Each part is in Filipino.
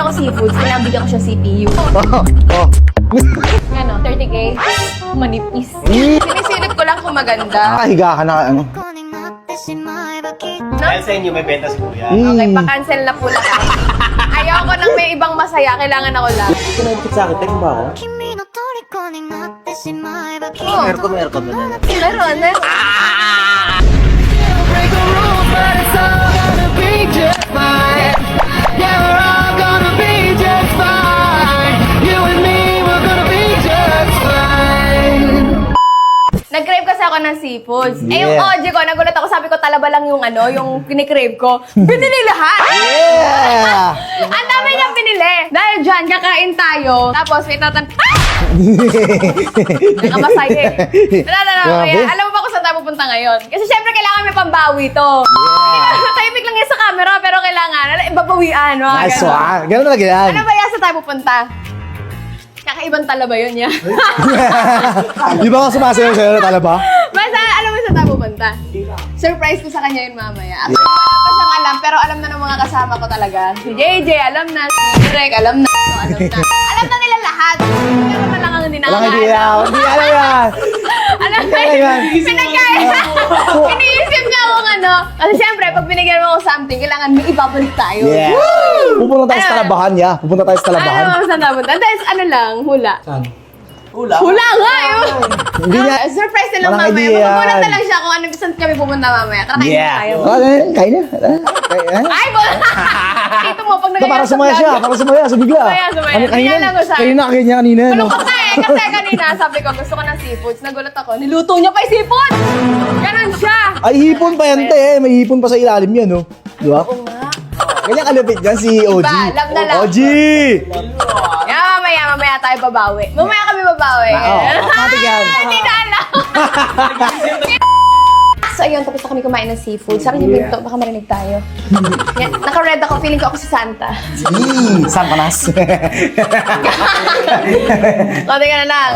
ako seafoods, kailangan bigyan ko siya CPU. Ano, 30K? Manipis. Sinisilip ko lang kung maganda. Higa ka na, ano? Dahil sa inyo, may benta si Kuya. Okay, pa-cancel na po lahat. Ayoko nang may ibang masaya, kailangan ako lang. Kinagkit sa akin, tek ba ako? Oh, Aircon na meron. Nag-crave kasi ako ng seafoods. Eh, yung OG ko, nagulat ako, sabi ko, talaba lang yung ano, yung kinikrave ko. Binili lahat! Yeah! Ang dami niyang binili. Dahil dyan, kakain tayo. Tapos, may nakamasaya eh. Grabe. Alam mo ba kung saan tayo pupunta ngayon? Kasi syempre, kailangan may pambawi to. Tahimik lang yan sa camera, pero kailangan, ibabawian. Nice one. Ganun talaga yan. Ano ba yan sa tayo pupunta? Kakaibang talaba yun yan. Di ba ka sumasayaw sa'yo na tala ba? Basta, alam mo sa tayo pupunta? Surprise ko sa kanya yun mamaya. At wala pa siyang alam, pero alam na ng mga kasama ko talaga. Si JJ, alam na. Si Direk, alam na. Alam na. Alam na nila lahat. Pero na lang ang hindi Walang nakakaalam. idea. Hindi alam yan. Alam na Hindi alam yan. Iniisip niya akong ano. Kasi siyempre, pag binigyan mo ako something, kailangan may ibabalik tayo. Yeah. Pupunta tayo sa talabahan, ya. Pupunta tayo sa talabahan. Ano mo saan napunta? Dahil ano lang, hula. Saan? Hula. Hula nga yun! Hindi niya. Surprise na lang Walang mamaya. idea. Magugulat na lang siya kung ano saan kami pupunta mamaya. Tara, kain na tayo. Kain na. Ay, dito mo, pag Para sumaya siya. Para sumaya. Sa bigla. Sumaya. Kanina. Nilalang ko siya. Kanina kanina. no? Malungkot na eh. Kasi kanina, sabi ko, gusto ko ng seafoods. Nagulat ako. Niluto niya pa yung seafood! Ganon siya! Ay, hipon pa yan, te. May hipon pa sa ilalim yan, no? Di ba? Oo nga. Ganyan kalupit yan si OG. Diba? Love na love. OG! Yeah, mamaya tayo babawi. Mamaya kami babawi. Matik yan. Hindi na alam. So ayun, tapos na kami kumain ng seafood. Sabi niya, Pinto, baka marinig tayo. Yan, naka-red ako, feeling ko ako si Santa. Saan ka nas? Konti ka na lang.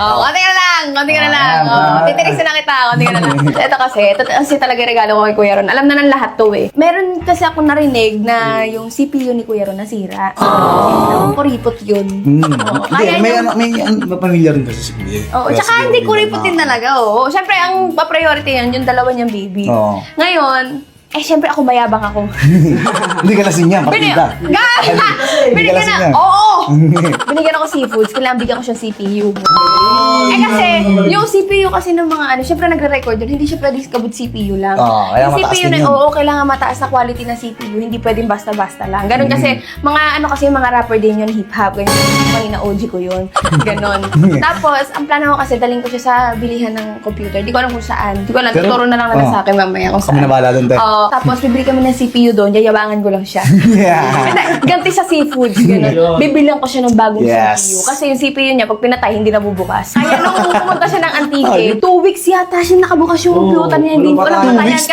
Konti ka na lang. Konti ka na lang. Titirisin na kita. Konti ka na lang. Ito kasi talaga yung regalo ko kay Kuya Ron. Alam na ng lahat to eh. Meron kasi ako narinig na yung CPU ni Kuya Ron nasira. Kuripot yun. Kaya May pamilya rin kasi si Kuya. Oo, tsaka hindi kuripot din talaga, oo. Siyempre, ang priority yan, yung dalawa niyang baby. Oo. Ngayon, siyempre ako mayabang ako. Hindi ka lasing yan, partida. Binigyan lasing na, yan. oo! Binigyan ako seafoods, kailangan bigyan ko siya CPU. Kasi, yung CPU kasi ng mga syempre nagre-record yun, hindi siya pwedeng kabut CPU lang. Oo, kaya Yung mataas CPU din na, yun. oo, kailangan mataas na quality ng CPU, hindi pwedeng basta-basta lang. Ganon kasi, kasi mga rapper din yun, hip-hop, ganyan. Kanina OG ko yun. Ganon. Tapos, ang plano ko kasi, daling ko siya sa bilihan ng computer. Di ko alam kung saan. Di ko alam, Pero, tuturo na lang nila sa akin mamaya kung saan. Kami na bahala doon, te. Tapos, bibili kami ng CPU doon, yayabangan ko lang siya. Yeah. Hindi, ganti sa seafoods, gano'n. Bibilang ko siya ng bagong Yes. CPU. Kasi yung CPU niya, pag pinatay, hindi nabubukas. Kaya nung pumunta siya ng Antique, 2 weeks yata siya nakabukas yung computer niya. Hindi ko alam Two patayan. weeks,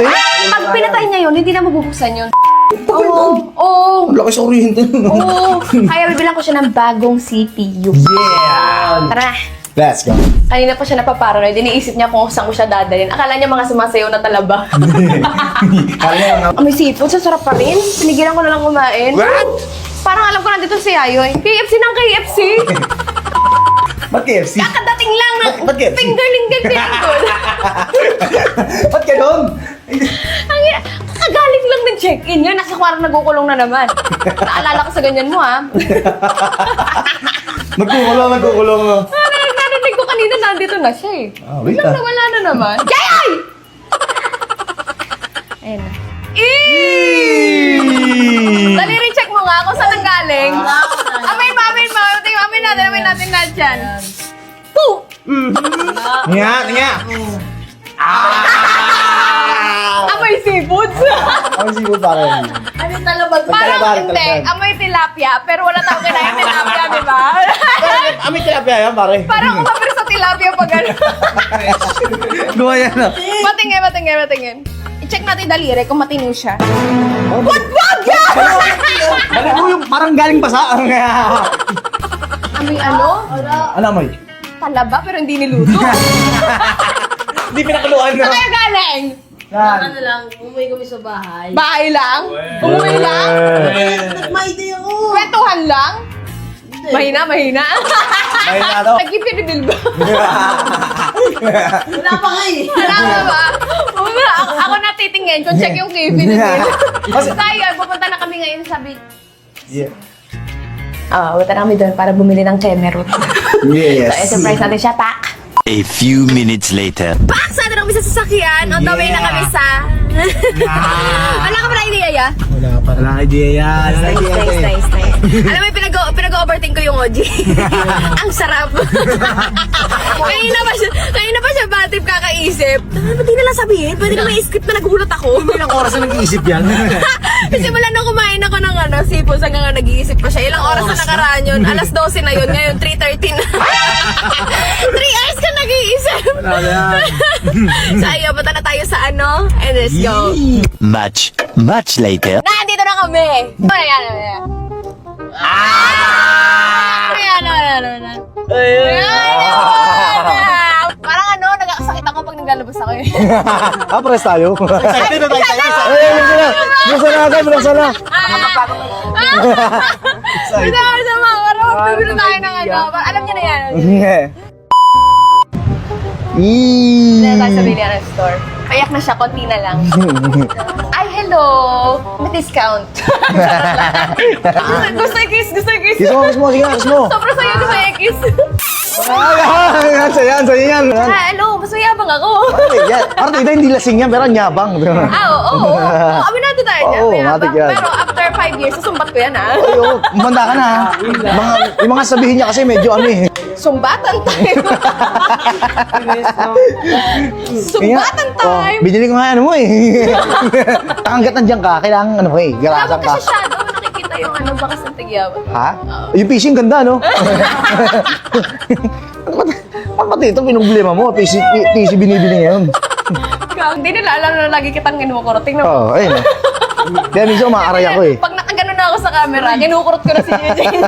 Pag pinatay niya yun, hindi na mabubuksan yun. Oo. Ang lakas sa kuryente. Oo. Kaya bibilang ko siya ng bagong CPU. Yeah! Tara na. Let's go. Kanina pa siya napaparanoid. Iniisip niya kung saan ko siya dadalhin. Akala niya mga sumasayaw na talaba. Kaya May seafood, sarap pa rin. Pinigilan ko na lang kumain. What? Parang alam ko nandito si Ayoy. KFC ng KFC! Ba't KFC? Kakadating lang ng Ba't KFC? fingerling ganyan ko. Ba't ganon? Kakagaling lang ng check-in yun. Nasa kwarang nagukulong na naman. Naalala ko sa ganyan mo, ha? Nagkukulong no? Narinig ko kanina nandito na siya, eh. Wait Biglang ah. nawala na naman. Jay! Ayun na. Dali rin check mo nga kung saan ang galing. Amin mo. Amin natin lahat yan. Poo! Nga. Amoy seafoods. Ang sipod para yun. Ano talabat? Parang hindi. Amoy tilapia, pero wala tayong kinain tilapia, di ba? Amin tilapia yan, pare. Parang umapir sa tilapia pag ano. Gawa yan ah. Patingin. I-check natin yung daliri kung matino siya. What? Yan! Alam mo yung parang galing basa. Amoy ano? Ano amoy? Talaba, pero hindi niluto. Hindi pinakuluan Saan kaya galing? Ano lang, umuwi kami sa bahay. Bahay lang? Umuwi lang? May idea ako. Kwentuhan lang? Mahina. Mahina daw. Nag-ipinibil ba? Wala pa nga eh. Wala ka ba? Wala. Ako natitingin kung check yung kipinibil. Tayo, pupunta na kami ngayon sa beach. Yeah. Punta na kami doon para bumili ng Kemerut. Yes. So, surprise natin siya, Pak. A few minutes later. Pak! Sana na kami sa sasakyan. On the way na kami sa... Wala ka pala idea, ya? Wala idea yan. Nice. Alam mo, pinag-overthink ko yung OG. Ang sarap. kanina pa siya bad trip kakaisip. Ano, di na lang sabihin. Pwede na may script na nagulat ako. Ilang oras na nag-iisip yan? Kasi wala nang kumain ako ng sipos hanggang nga nag-iisip pa siya. Ilang oras na nakaraan yun. Alas 12 na yun. Ngayon, 3:30 na. 3 hours ka nag-iisip. Wala yan. So, ayun, punta na tayo sa ano. And let's go. Much later. Nandito na kami! Ayan. Parang ano, nagkakasakit ako pag naglalabas ako eh. Pares tayo. Excited na tayo. Bilangsan na. Sama, parang bibili tayo ng ano. Alam niyo na yan. Dito tayo sa Biliaran Store. Payak na siya, konti na lang. Ay, hello! May discount. Gusto yung kiss. Kiss mo. Sobrang saya ko sa kiss. Sa'yo yan. Hello, mas mayabang ako. Parang tita hindi lasing yan, pero nyabang. Oo. Aminado tayo dyan. Oo, mayabang. matik yan. Pero after 5 years, susumbat ko yan ah. Ayo, umanda ka na. Yung mga sabihin niya kasi medyo ano eh. Sumbatan tayo. Sumbatan tayo. Binili ko nga ano mo eh. Hanggat nandiyan ka, kailangan ano mo eh, garasan Dapat ka. kasi shadow, nakikita yung ano, bakas ng tigyawan. Ha? Yung PC ang ganda, no? Pati ito, pinumblema mo. PC binibili ngayon. Hindi nila alam na lagi kitang kinukurot. Tingnan mo. Oo, ayun. Kaya minsan umaaray ako eh. Pag nakagano na ako sa camera, kinukurot ko na si Eugene.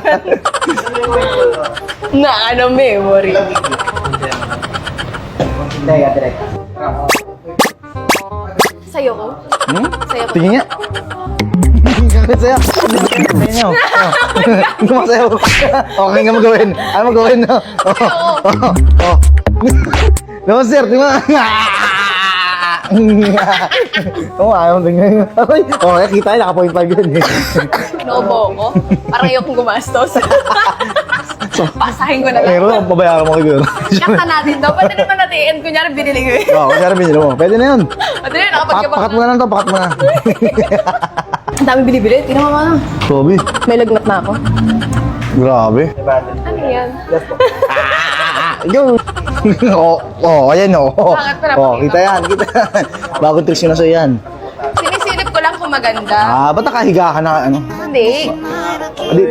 Na ano, memory. Sa'yo ko? Sa'yo ko? Tingin niya. Sa'yo. Tingin niya. Gumasayaw. Okay nga magawin. Ano magawin? Naman sir, tingnan. Oo, ayaw tingnan. Okay, kita niya, naka-point 5 yun eh. Noobo ko. Parang ayokong gumastos. Pasahin ko na lang. Pero, pabayaran mo kayo. Kanta natin daw. Pwede naman natin i-end. Kunyari, binili ko eh. Oo, kunyari binili mo. Pwede na yun. Pwede na, nakapagkabang Pakat mo na lang to, pakat mo na. Ang dami binibili. Tingnan mo ano. Kobe, May lagnat na ako. grabe. Ano yan? Yo. Ayan oh. Bakit pala Kita yan. Bagong tricks yun na sa'yo yan. Sinisilip ko lang kung maganda. Ba't nakahiga ka na ano? Hindi.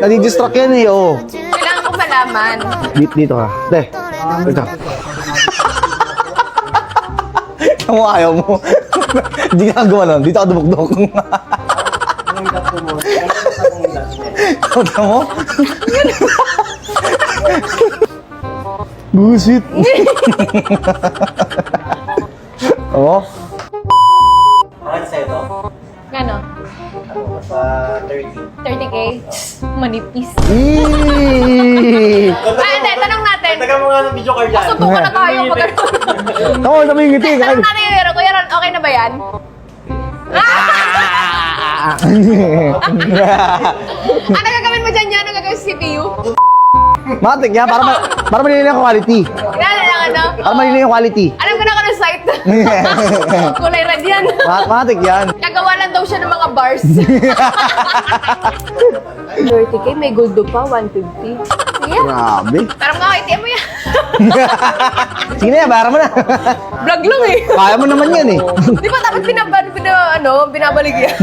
Nadidistract yan eh, oh. Kailangan ko malaman. Dito ka. Dito. Mo ayaw mo. Hindi ka gawa nun. Dito ka dumukdok. Kata mo? Busit. Oo. Bakit sa'yo to? Gano? Sa 30. 30K? Manipis. Eee! Hindi. Tanong natin. Taga mo nga ng video card yan. Subukan na tayo pag Tama, sabi yung ngiti. Tanong natin yung Kuya Ron, okay na ba yan? Ano gagawin mo dyan yan? Ano gagawin sa CPU? Matik yan, para malilin yung quality. Kailangan lang ano? Para malilin yung quality. Alam ko na ka ng site. Kulay red yan. Matik yan. Gagawa lang daw siya ng mga bars. 30K, may gold pa, 150. Sige yan. Grabe. Parang mga ITM mo yan. Sige na yan, bayaran mo na. Vlog lang eh. Kaya mo naman yan eh. Di ba dapat binabalik yan?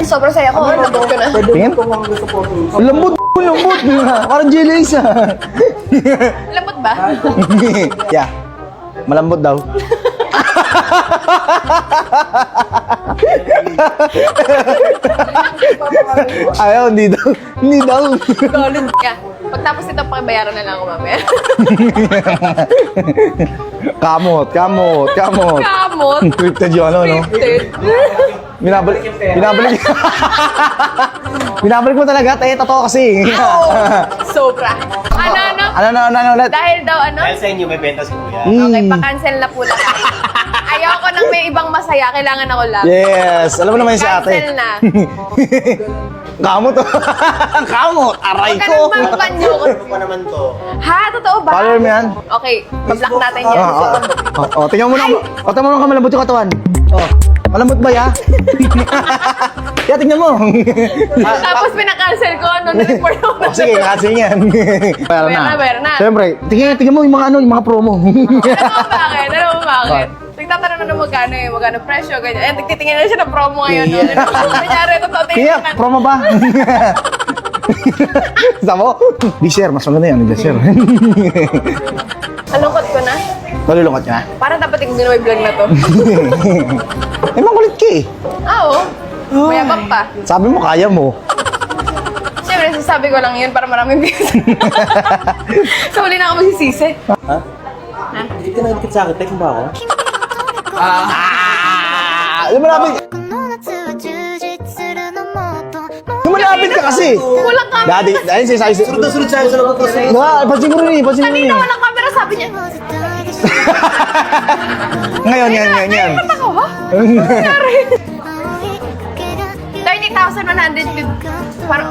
Sobrang saya ko, nabot ko na. Tingin? Lambot. Parang jellies ah. Lambot ba? Yeah. Malambot daw. Ayaw, hindi daw. Galit ka. Pagtapos nito, pakibayaran na lang ako mamaya. Kamot. Kamot. Scripted yun, ano, no? Scripted. Binabalik. Binabalik mo talaga, totoo kasi. Sobra. Ano? Ulit? Dahil daw ano? Dahil sa inyo, may benta si Kuya. Okay, pa-cancel na po lahat. Ayoko nang may ibang masaya, kailangan ako lang. Yes, alam mo naman yun si ate. Cancel na. Kamot. Kamot, aray Huwag ka ko. nang magpanyo ko. Ano pa naman to? Ha? Totoo ba? Follower mo yan? Okay, pa-block natin yan. Tingnan mo na. Tingnan mo na malambot yung katawan. Malambot ba ya? Kaya tingnan mo. Tapos pinakancel ko, nag-report ako. Sige, kasi yan. Bayar na. Siyempre, tingnan mo yung mga promo. Alam mo bakit? Nagtatanong na magkano presyo, ganyan. Nagtitingin na siya ng promo ngayon. Nangyari, totoo, Kaya, tingin na. promo ba? Sabi mo, di share, mas maganda yan, di share. Alungkot ko na. Malulungkot ka na? Parang dapat yung ginawa yung vlog na to. Eh, makulit ka eh. Oo. Mayabang pa. Sabi mo, kaya mo. Siyempre, sasabi ko lang yun para maraming views. So, huli na ako magsisisi. Hindi ka nagkit sa akin. Text ba ako? Lumalapit. Lumalapit ka kasi. Kulang kami. Daddy, sinasabi si... Sunod sa'yo sa labas. Pansin ko rin eh. Kanina walang camera, sabi niya. Ngayon. Ba't ako, ha? Sorry. 30,150. Parang,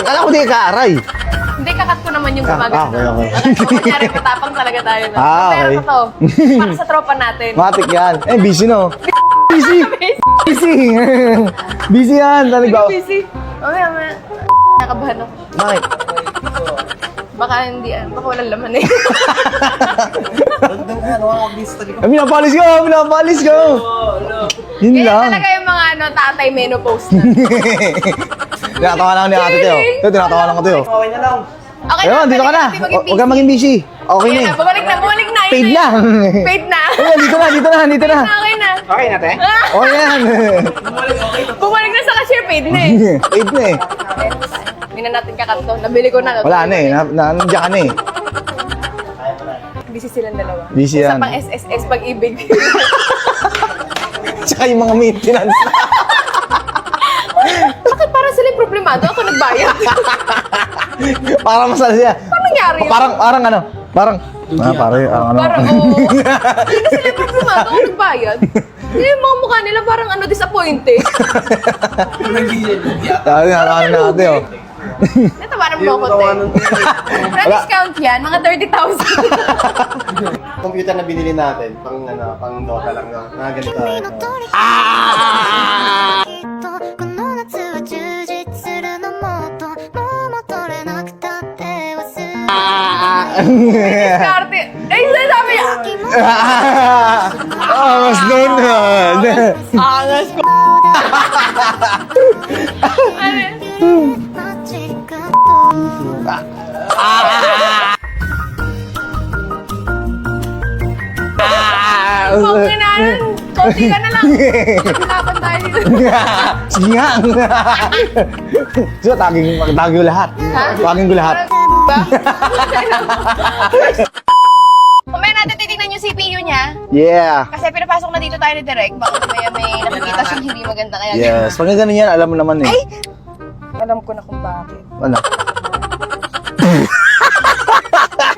Alam ko di ka aray. Hindi, kakat ko naman yung gumaganda. Okay. Kunyari, matapang talaga tayo na. Ah, Pero okay. to, para sa tropa natin. Matik yan. Eh, busy no? Busy yan. Talaga. Busy. Mamaya. Nakabahan ako. Bakit? Baka hindi, baka walang laman eh. Doon ka, nakakabis talaga. Pinapalis ko. Yun Ganyan lang. talaga yung mga tatay menopause na. Tinatawa lang ni ate Teo. Tinatawa lang ko Teo. Okay na lang. Okay Ayun, dito ka na. Huwag kang maging busy. Okay na eh. Bumalik na. Paid na. Paid na. Ayun, dito na. Okay na. Okay na, te? Okay na yan. Bumalik na sa cashier, paid na eh. Paid na eh. Hindi na natin kakanto. Nabili ko na. Wala na eh. Nandiyan ka na eh. Busy silang dalawa. Busy Isa yan. pang SSS pag-ibig. Tsaka yung mga maintenance. Bakit parang sila yung problemado? Ako nagbayad. Parang masala siya. Paano nangyari yun? Parang ano? Parang ano? Parang, oo. Hindi sila yung problemado. Ako nagbayad. Yung mga mukha nila parang disappointed. Sabi nga, na ate oh. Ito parang mo ko, te. Na-discount yan, mga 30,000. Computer na binili natin, pang Dota lang. Na ganito. Diskarte. Sabi niya. Mas doon na. Angas ko. Ano yun? Kung kinanan, konti ka na lang. Laban tayo dito. Sige nga. So, taging ko lahat. Taging ko lahat. Ba? Mamaya natin titignan yung CPU niya. Yeah. Kasi pinapasok na dito tayo ni Direk. Baka mamaya may nakikita siyang hindi maganda. Kaya Yes. Pag ganun yan, alam mo naman eh. alam ko na kung bakit. Ano?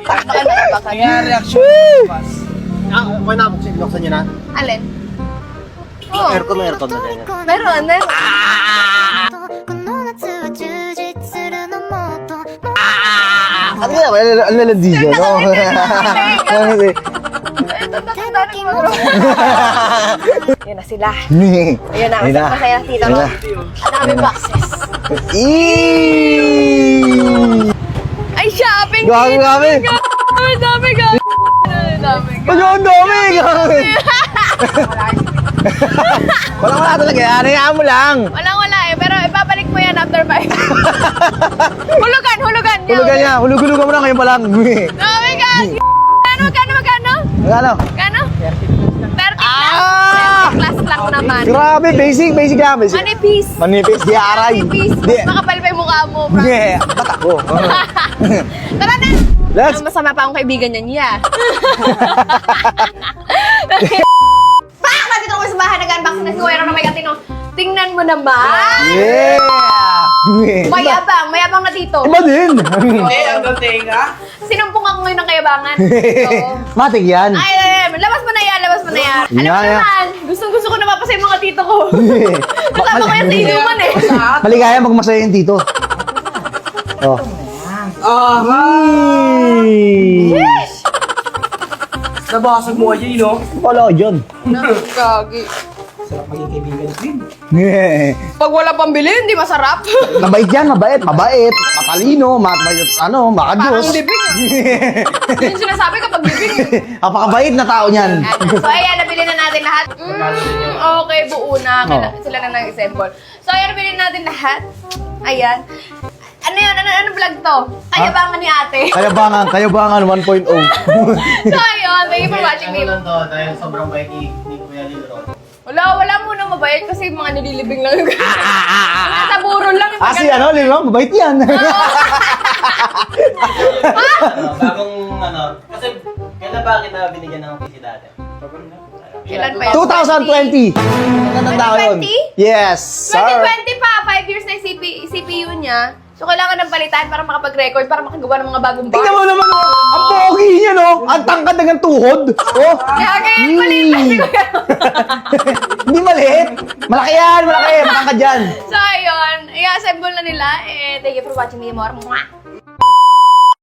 Baka nakabaka. Okay na, buksan nyo na. Alin? Oo. Aircon na ganyan. Meron. Ano yan? Ang lalandi siya, no? Yan na sila. Ayun na, masaya na tita mo. Ang dami boxes. Ay, shopping Gabi, gabi. Ang dami, gabi. Ang dami! Wala talaga yan. Hayaan mo lang. Wala eh, pero ibabalik mo yan after 5. Hulugan. Hulugan niya. Hulugan mo na ngayon pa lang. Oh my God! Magkano? Ano? 30 Ah! class lang naman. Grabe, basic lang. Basic. Manipis. Manipis, di aray. Manipis. Di. Makapal pa yung mukha mukha mo. Frank. Yeah, ba't ako? Tara na! Let's- Masama pa akong kaibigan niya niya. Pak! Nandito ako sa bahay, nag-unboxing na si Kuya Ron na may katino. Tingnan mo naman! Yeah! Mayabang na dito. Iba din! Hindi, hanggang tenga. Sinumpong ako ngayon ng kayabangan. Oo. Matik yan. Ay, labas mo na yan. Alam mo Yeah, yeah. naman, gustong-gusto ko na mapasay mga tito ko. Kasama ko yan sa inuman eh. Maligaya magmasaya yung tito. Oh. Hey! Nabasag mo aja, no? Wala dyan. Gagi. Sarap maging kaibigan din. Yeah. Pag wala pambili, hindi masarap. Mabait yan, mabait. Matalino, Parang makadiyos. libing. Yun yung sinasabi kapag libing. Apakabait na tao niyan. So ayan, nabili na natin lahat. Okay, buo na. Sila na nag-assemble. So ayan, nabili natin lahat. Ayan. Ano yun? Ano vlog to? Kayabangan ni ate. Kayabangan 1.0. So ayun, thank you for watching me. Ano lang to, dahil sobrang bait ni Kuya Lilro. Wala muna mabait kasi mga nililibing lang yung nasa burol lang. yung Si maganda. Lilo, mabait yan. Bagong kasi kailan ba kita binigyan ng PC dati? Kailan pa yun? 2020. Natanda ko yun. 2020? Yes, sir. 2020 pa, 5 years na yung CPU niya. So, kailangan ng palitan para makapag-record, para makagawa ng mga bagong Tingnan bar. mo naman, oh. Ang pogi niya, no? Ang tangkad ng tuhod. Oh. Kaya maliit pa si Kuya. Hindi maliit. Malaki yan, malaki. Ang tangkad yan. So, ayun. I-assemble na nila. Thank you for watching me more. Mwah!